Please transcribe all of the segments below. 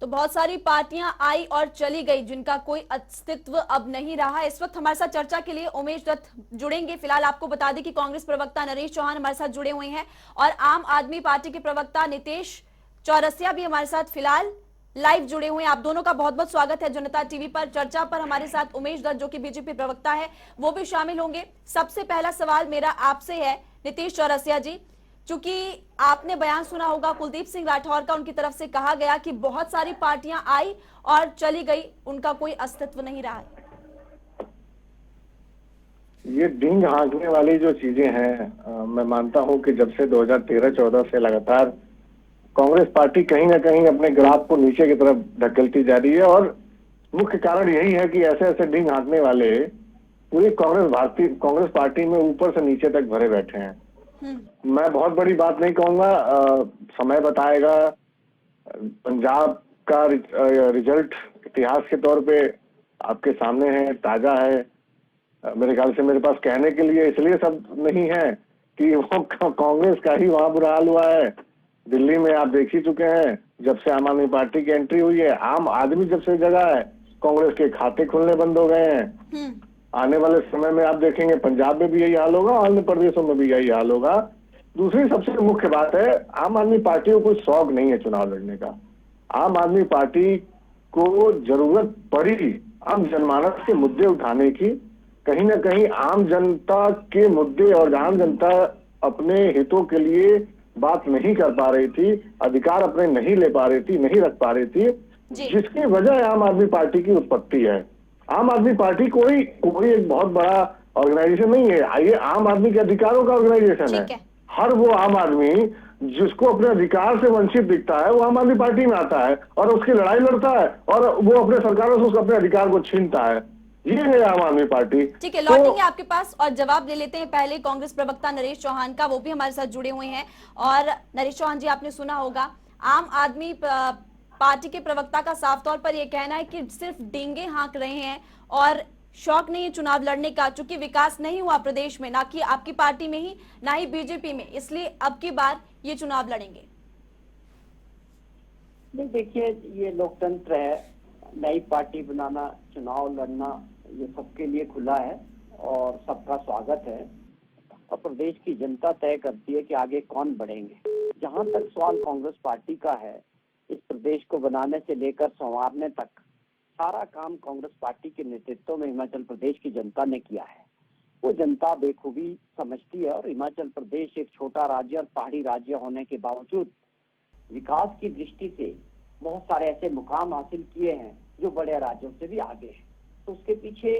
तो बहुत सारी पार्टियां आई और चली गई जिनका कोई अस्तित्व अब नहीं रहा। इस वक्त हमारे साथ चर्चा के लिए उमेश दत्त जुड़ेंगे। फिलहाल आपको बता दें कि कांग्रेस प्रवक्ता नरेश चौहान हमारे साथ जुड़े हुए हैं और आम आदमी पार्टी के प्रवक्ता नितेश चौरसिया भी हमारे साथ फिलहाल लाइव जुड़े हुए हैं। आप दोनों का बहुत बहुत स्वागत है जनता टीवी पर। चर्चा पर हमारे साथ उमेश दत्त जो कि बीजेपी प्रवक्ता है वो भी शामिल होंगे। सबसे पहला सवाल मेरा आपसे है नितेश चौरसिया जी, चूंकि आपने बयान सुना होगा कुलदीप सिंह राठौर का, उनकी तरफ से कहा गया कि बहुत सारी पार्टियां आई और चली गई, उनका कोई अस्तित्व नहीं रहा है। ये डींग हाँकने वाली जो चीजें हैं, मैं मानता हूं कि जब से 2013-14 से लगातार कांग्रेस पार्टी कहीं ना कहीं अपने ग्राफ को नीचे की तरफ धकेलती जा रही है और मुख्य कारण यही है कि ऐसे ऐसे डींग हाँकने वाले पूरी कांग्रेस पार्टी में ऊपर से नीचे तक भरे बैठे हैं। मैं बहुत बड़ी बात नहीं कहूंगा, समय बताएगा। पंजाब का रिजल्ट इतिहास के तौर पे आपके सामने है, ताजा है। मेरे ख्याल से मेरे पास कहने के लिए इसलिए सब नहीं है कि वो कांग्रेस का ही वहां बुरा हाल हुआ है। दिल्ली में आप देख ही चुके हैं, जब से आम आदमी पार्टी की एंट्री हुई है, आम आदमी जब से जगह है, कांग्रेस के खाते खुलने बंद हो गए हैं। आने वाले समय में आप देखेंगे पंजाब में भी यही हाल होगा, अन्य प्रदेशों में भी यही हाल होगा। दूसरी सबसे मुख्य बात है, आम आदमी पार्टी को कोई शौक नहीं है चुनाव लड़ने का। आम आदमी पार्टी को जरूरत पड़ी आम जनमानस के मुद्दे उठाने की। कहीं ना कहीं आम जनता के मुद्दे और आम जनता अपने हितों के लिए बात नहीं कर पा रही थी, अधिकार अपने नहीं ले पा रही थी, नहीं रख पा रही थी, जिसकी वजह आम आदमी पार्टी की उत्पत्ति है। आम आदमी पार्टी कोई एक बहुत बड़ा ऑर्गेनाइजेशन नहीं है, ये आम आदमी के अधिकारों का ऑर्गेनाइजेशन है। हर वो आम आदमी जिसको अपने अधिकार से वंचित दिखता है वो आम आदमी पार्टी में आता है और उसकी लड़ाई लड़ता है और वो अपने सरकारों से उसको अपने अधिकार को छीनता है। ये है आम आदमी पार्टी। ठीक है, लौटेंगे आपके पास और जवाब ले लेते हैं पहले कांग्रेस प्रवक्ता नरेश चौहान का, वो भी हमारे साथ जुड़े हुए हैं। और नरेश चौहान जी, आपने सुना होगा आम आदमी पार्टी के प्रवक्ता का साफ तौर पर यह कहना है कि सिर्फ डींगे हाँक रहे हैं और शौक नहीं है चुनाव लड़ने का, चूंकि विकास नहीं हुआ प्रदेश में, ना कि आपकी पार्टी में ही ना ही बीजेपी में, इसलिए अब की बार ये चुनाव लड़ेंगे। नहीं, देखिए, ये लोकतंत्र है, नई पार्टी बनाना, चुनाव लड़ना, ये सबके लिए खुला है और सबका स्वागत है और प्रदेश की जनता तय करती है कि आगे कौन बढ़ेंगे। जहां तक सवाल कांग्रेस पार्टी का है, इस प्रदेश को बनाने से लेकर संवारने तक सारा काम कांग्रेस पार्टी के नेतृत्व में हिमाचल प्रदेश की जनता ने किया है। वो जनता बेखूबी समझती है और हिमाचल प्रदेश एक छोटा राज्य और पहाड़ी राज्य होने के बावजूद विकास की दृष्टि से बहुत सारे ऐसे मुकाम हासिल किए हैं जो बड़े राज्यों से भी आगे हैं। तो उसके पीछे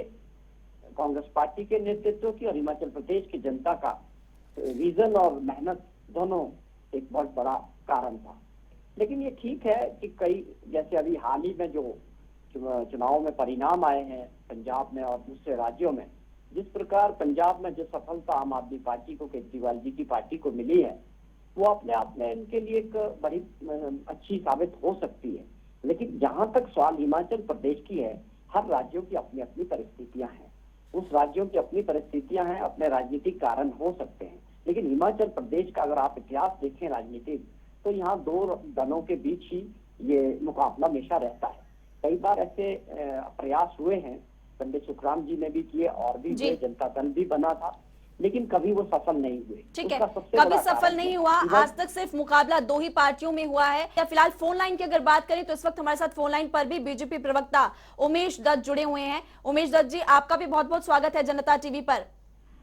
कांग्रेस पार्टी के नेतृत्व की और हिमाचल प्रदेश की जनता का विजन और मेहनत दोनों एक बहुत बड़ा कारण था। लेकिन ये ठीक है कि कई, जैसे अभी हाल ही में जो चुनाव में परिणाम आए हैं पंजाब में और दूसरे राज्यों में, जिस प्रकार पंजाब में जो सफलता आम आदमी पार्टी को, केजरीवाल जी की पार्टी को मिली है, वो अपने आप में इनके लिए एक बड़ी अच्छी साबित हो सकती है। लेकिन जहां तक सवाल हिमाचल प्रदेश की है, हर राज्यों की अपनी अपनी परिस्थितियां हैं, उस राज्यों की अपनी परिस्थितियां हैं, अपने राजनीतिक कारण हो सकते हैं। लेकिन हिमाचल प्रदेश का अगर आप इतिहास देखें राजनीतिक, तो यहाँ दो दलों के बीच ही ये मुकाबला हमेशा रहता है। कई बार ऐसे प्रयास हुए हैं, पंडित सुखराम जी ने भी किए और भी हुए, जनता दल भी बना था, लेकिन कभी वो सफल नहीं हुए। ठीक है, कभी सफल नहीं हुआ। आज तक सिर्फ मुकाबला दो ही पार्टियों में हुआ है। या फिलहाल फोन लाइन की अगर बात करें तो इस वक्त हमारे साथ फोन लाइन पर भी बीजेपी प्रवक्ता उमेश दत्त जुड़े हुए हैं। उमेश दत्त जी, आपका भी बहुत बहुत स्वागत है जनता टीवी पर।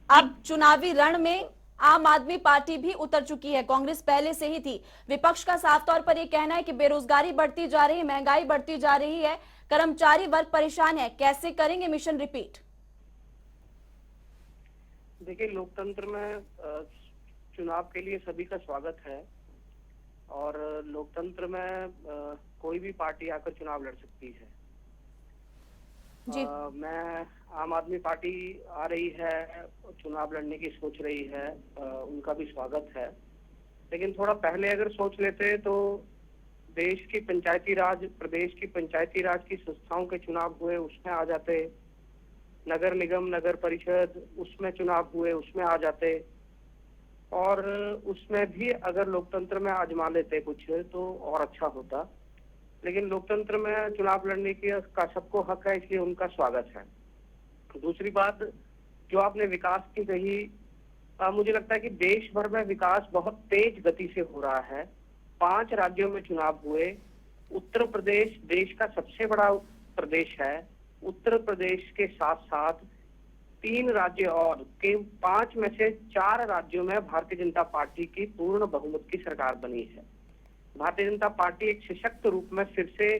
अब चुनावी रण में आम आदमी पार्टी भी उतर चुकी है, कांग्रेस पहले से ही थी। विपक्ष का साफ तौर पर यह कहना है कि बेरोजगारी बढ़ती जा रही है, महंगाई बढ़ती जा रही है, कर्मचारी वर्ग परेशान है, कैसे करेंगे मिशन रिपीट? देखिए, लोकतंत्र में चुनाव के लिए सभी का स्वागत है और लोकतंत्र में कोई भी पार्टी आकर चुनाव लड़ सकती है। मैं आम आदमी पार्टी आ रही है, चुनाव लड़ने की सोच रही है, उनका भी स्वागत है। लेकिन थोड़ा पहले अगर सोच लेते तो देश की पंचायती राज, प्रदेश की पंचायती राज की संस्थाओं के चुनाव हुए, उसमें आ जाते। नगर निगम, नगर परिषद, उसमें चुनाव हुए, उसमें आ जाते। और उसमें भी अगर लोकतंत्र में आजमा लेते कुछ तो और अच्छा होता। लेकिन लोकतंत्र में चुनाव लड़ने का सबको हक है, इसलिए उनका स्वागत है। दूसरी बात जो आपने विकास की कही, मुझे लगता है कि देश भर में विकास बहुत तेज गति से हो रहा है। 5 राज्यों में चुनाव हुए। उत्तर प्रदेश देश का सबसे बड़ा प्रदेश है। उत्तर प्रदेश के साथ साथ 3 राज्य और के 5 में से 4 राज्यों में भारतीय जनता पार्टी की पूर्ण बहुमत की सरकार बनी है। भारतीय जनता पार्टी एक सशक्त रूप में फिर से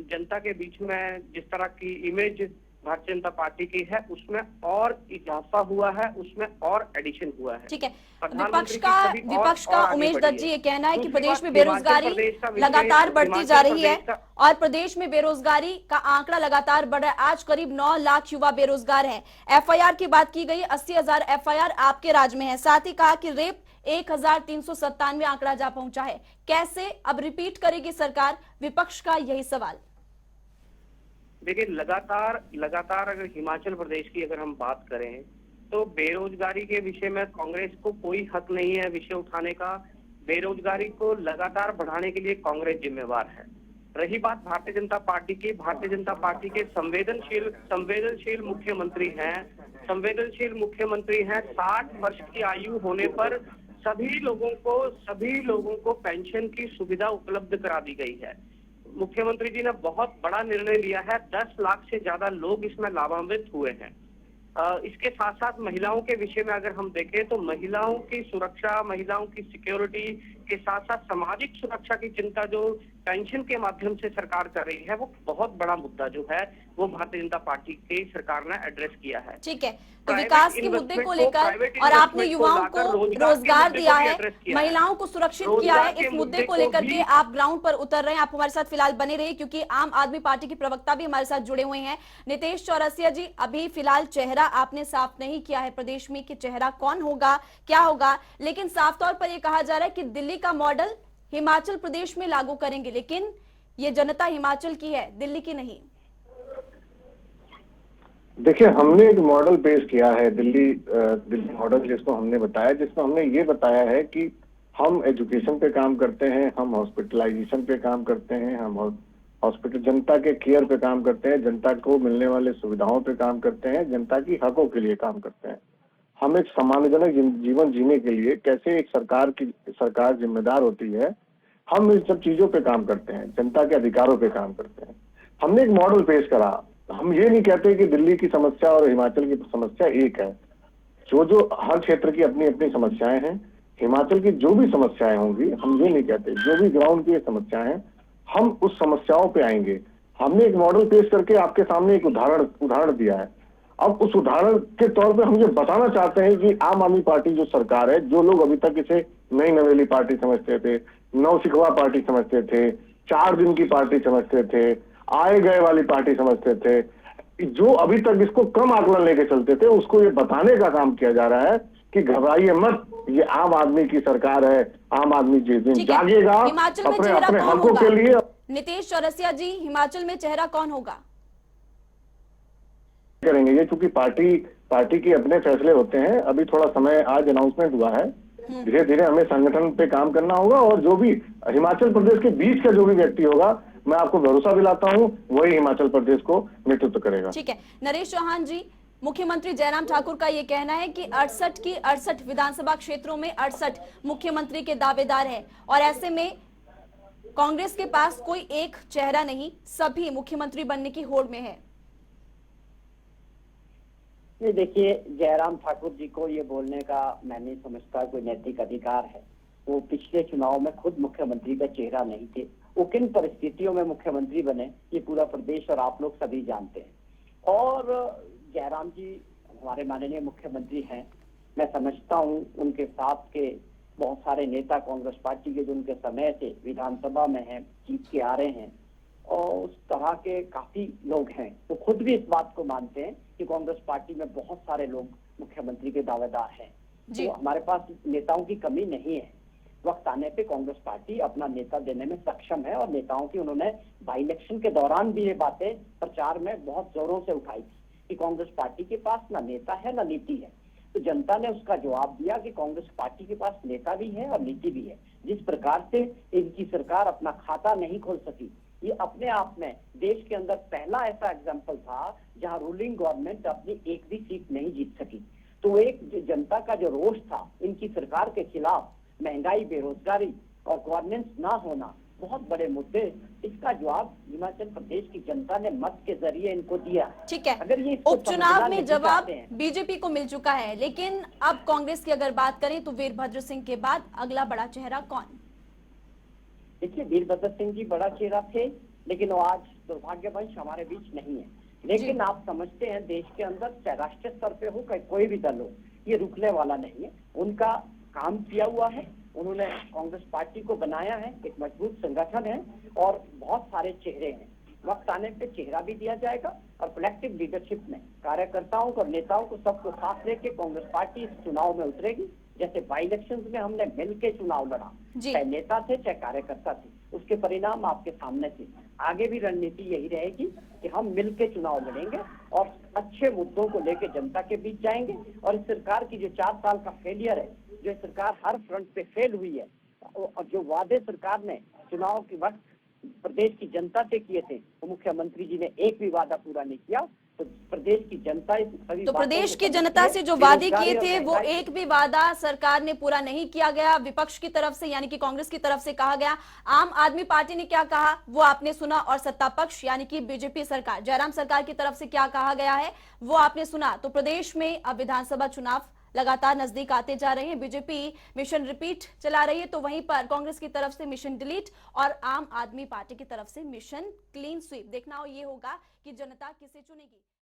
जनता के बीच में जिस तरह की इमेज भारतीय जनता पार्टी की है उसमें और इजाफा हुआ है, उसमें और एडिशन हुआ है। ठीक है, प्रधानमंत्री विपक्ष का आगे उमेश बढ़ी दत्त जी ये कहना है कि दूसरी प्रदेश बात, में हिमाचल बेरोजगारी प्रदेश का विषय, लगातार बढ़ती हिमाचल जा रही है प्रदेश का- और प्रदेश में बेरोजगारी का आंकड़ा लगातार बढ़ रहा है। आज करीब 9 लाख युवा बेरोजगार हैं। एफआईआर की बात की गई, 80,000 एफआईआर आपके राज्य में है। साथ ही कहा कि रेप 1397 आंकड़ा जा पहुंचा है। कैसे अब रिपीट करेगी सरकार? विपक्ष का यही सवाल। देखिए, लगातार अगर हिमाचल प्रदेश की अगर हम बात करें तो बेरोजगारी के विषय में कांग्रेस को कोई हक नहीं है विषय उठाने का। बेरोजगारी को लगातार बढ़ाने के लिए कांग्रेस जिम्मेवार है। रही बात भारतीय जनता पार्टी की, भारतीय जनता पार्टी के संवेदनशील मुख्यमंत्री हैं। 60 वर्ष की आयु होने पर सभी लोगों को पेंशन की सुविधा उपलब्ध करा दी गई है। मुख्यमंत्री जी ने बहुत बड़ा निर्णय लिया है। 10 लाख से ज्यादा लोग इसमें लाभान्वित हुए हैं। इसके साथ साथ महिलाओं के विषय में अगर हम देखें तो महिलाओं की सुरक्षा, महिलाओं की सिक्योरिटी के साथ साथ सामाजिक सुरक्षा की चिंता जो पेंशन के माध्यम से सरकार कर रही है, वो बहुत बड़ा मुद्दा जो है वो भारतीय जनता पार्टी की सरकार ने एड्रेस किया है। ठीक है, तो विकास के मुद्दे को लेकर और आपने युवाओं को रोजगार दिया है, महिलाओं को सुरक्षित किया है, इस मुद्दे को लेकर के आप ग्राउंड पर उतर रहे हैं। आप हमारे साथ फिलहाल बने रहिए क्योंकि आम आदमी पार्टी के प्रवक्ता भी हमारे साथ जुड़े हुए हैं। नितेश चौरसिया जी, अभी फिलहाल चेहरा आपने साफ नहीं किया है प्रदेश में कि चेहरा कौन होगा, क्या होगा, लेकिन साफ तौर पर यह कहा जा रहा है कि दिल्ली का मॉडल हिमाचल प्रदेश में लागू करेंगे, लेकिन ये जनता हिमाचल की है, दिल्ली की नहीं। देखिए, हमने एक मॉडल पेश किया है, दिल्ली मॉडल, जिसको हमने बताया, जिसमें हमने ये बताया है कि हम एजुकेशन पे काम करते हैं, हम हॉस्पिटलाइजेशन पे काम करते हैं, हम हॉस्पिटल जनता के केयर पे काम करते हैं, जनता को मिलने वाले सुविधाओं पे काम करते हैं, जनता की हकों के लिए काम करते हैं। हम एक सम्मानजनक जीवन जीने के लिए कैसे एक सरकार जिम्मेदार होती है, हम इन सब चीजों पे काम करते हैं, जनता के अधिकारों पे काम करते हैं। हमने एक मॉडल पेश करा। हम ये नहीं कहते कि दिल्ली की समस्या और हिमाचल की समस्या एक है। जो हर क्षेत्र की अपनी अपनी समस्याएं हैं, हिमाचल की जो भी समस्याएं होंगी, हम ये नहीं कहते, जो भी ग्राउंड की समस्याएं हैं, हम उस समस्याओं पे आएंगे। हमने एक मॉडल पेश करके आपके सामने एक उदाहरण दिया है। अब उस उदाहरण के तौर पे हम ये बताना चाहते हैं कि आम आदमी पार्टी जो सरकार है, जो लोग अभी तक इसे नई नवेली पार्टी समझते थे, नौसिखवा पार्टी समझते थे, 4 दिन की पार्टी समझते थे, आए गए वाली पार्टी समझते थे, जो अभी तक इसको कम आकलन लेके चलते थे, उसको ये बताने का काम किया जा रहा है कि घबराइए मत, ये आम आदमी की सरकार है, आम आदमी जिस दिन जागेगा अपने हकों के लिए। नितेश चौरसिया जी, हिमाचल में चेहरा कौन होगा करेंगे ये, क्योंकि पार्टी के अपने फैसले होते हैं। अभी थोड़ा समय, आज अनाउंसमेंट हुआ है, धीरे धीरे हमें संगठन पे काम करना होगा और जो भी हिमाचल प्रदेश के बीच का जो भी व्यक्ति होगा, मैं आपको भरोसा दिलाता हूं, वही हिमाचल प्रदेश को नेतृत्व करेगा। ठीक है, नरेश चौहान जी, मुख्यमंत्री जयराम ठाकुर का ये कहना है कि 68 विधानसभा क्षेत्रों में 68 मुख्यमंत्री के दावेदार हैं और ऐसे में कांग्रेस के पास कोई एक चेहरा नहीं, सभी मुख्यमंत्री बनने की होड़ में है। ये देखिए, जयराम ठाकुर जी को ये बोलने का मैं नहीं समझता कोई नैतिक अधिकार है। वो पिछले चुनाव में खुद मुख्यमंत्री का चेहरा नहीं थे, वो किन परिस्थितियों में मुख्यमंत्री बने ये पूरा प्रदेश और आप लोग सभी जानते हैं। और जयराम जी हमारे माननीय मुख्यमंत्री हैं। मैं समझता हूँ उनके साथ के बहुत सारे नेता कांग्रेस पार्टी के जो उनके समय से विधानसभा में हैं, जीत के आ रहे हैं, और उस तरह के काफी लोग हैं। वो खुद भी इस बात को मानते हैं कि कांग्रेस पार्टी में बहुत सारे लोग मुख्यमंत्री के दावेदार हैं। तो हमारे पास नेताओं की कमी नहीं है। वक्त आने पे कांग्रेस पार्टी अपना नेता देने में सक्षम है और नेताओं की उन्होंने बाई इलेक्शन के दौरान भी ये बातें प्रचार में बहुत जोरों से उठाई थी कि कांग्रेस पार्टी के पास ना नेता है ना नीति है। तो जनता ने उसका जवाब दिया कि कांग्रेस पार्टी के पास नेता भी है और नीति भी है। जिस प्रकार से इनकी सरकार अपना खाता नहीं खोल सकी, ये अपने आप में देश के अंदर पहला ऐसा एग्जाम्पल था जहां रूलिंग गवर्नमेंट अपनी एक भी सीट नहीं जीत सकी। तो एक जनता का जो रोष था इनकी सरकार के खिलाफ, महंगाई, बेरोजगारी और गवर्नेंस ना होना, बहुत बड़े मुद्दे, इसका जवाब हिमाचल प्रदेश की जनता ने मत के जरिए इनको दिया। ठीक है, अगर ये इसको उपचुनाव समझना में नहीं जवाब चाहते हैं, बीजेपी को मिल चुका है, लेकिन अब कांग्रेस की अगर बात करें तो वीरभद्र सिंह के बाद अगला बड़ा चेहरा कौन? देखिए, वीरभद्र सिंह जी बड़ा चेहरा थे, लेकिन वो आज दुर्भाग्यवश हमारे बीच नहीं है। लेकिन आप समझते हैं देश के अंदर चाहे राष्ट्रीय स्तर पे हो, कोई भी दल हो, ये रुकने वाला नहीं है। उनका काम किया हुआ है, उन्होंने कांग्रेस पार्टी को बनाया है, एक मजबूत संगठन है और बहुत सारे चेहरे हैं। वक्त आने पे चेहरा भी दिया जाएगा और कलेक्टिव लीडरशिप में कार्यकर्ताओं और नेताओं को सबको साथ लेके कांग्रेस पार्टी इस चुनाव में उतरेगी। जैसे बाई इलेक्शंस में हमने मिलके चुनाव लड़ा, चाहे नेता थे चाहे कार्यकर्ता थे, उसके परिणाम आपके सामने थे। आगे भी रणनीति यही रहेगी कि हम मिलके चुनाव लड़ेंगे और अच्छे मुद्दों को लेके जनता के बीच जाएंगे। और इस सरकार की जो 4 साल का फेलियर है, जो सरकार हर फ्रंट पे फेल हुई है, और जो वादे सरकार ने चुनाव के वक्त प्रदेश की जनता से किए थे, वो मुख्यमंत्री जी ने एक भी वादा पूरा नहीं किया। तो प्रदेश की जनता तो प्रदेश की जनता से जो वादे किए थे वो एक भी वादा सरकार ने पूरा नहीं किया गया। विपक्ष की तरफ से यानी कि कांग्रेस की तरफ से कहा गया, आम आदमी पार्टी ने क्या कहा वो आपने सुना, और सत्ता पक्ष यानी कि बीजेपी सरकार, जयराम सरकार की तरफ से क्या कहा गया है वो आपने सुना। तो प्रदेश में अब विधानसभा चुनाव लगातार नजदीक आते जा रहे हैं। बीजेपी मिशन रिपीट चला रही है, तो वहीं पर कांग्रेस की तरफ से मिशन डिलीट और आम आदमी पार्टी की तरफ से मिशन क्लीन स्वीप। देखना ये होगा कि जनता किसे चुनेगी।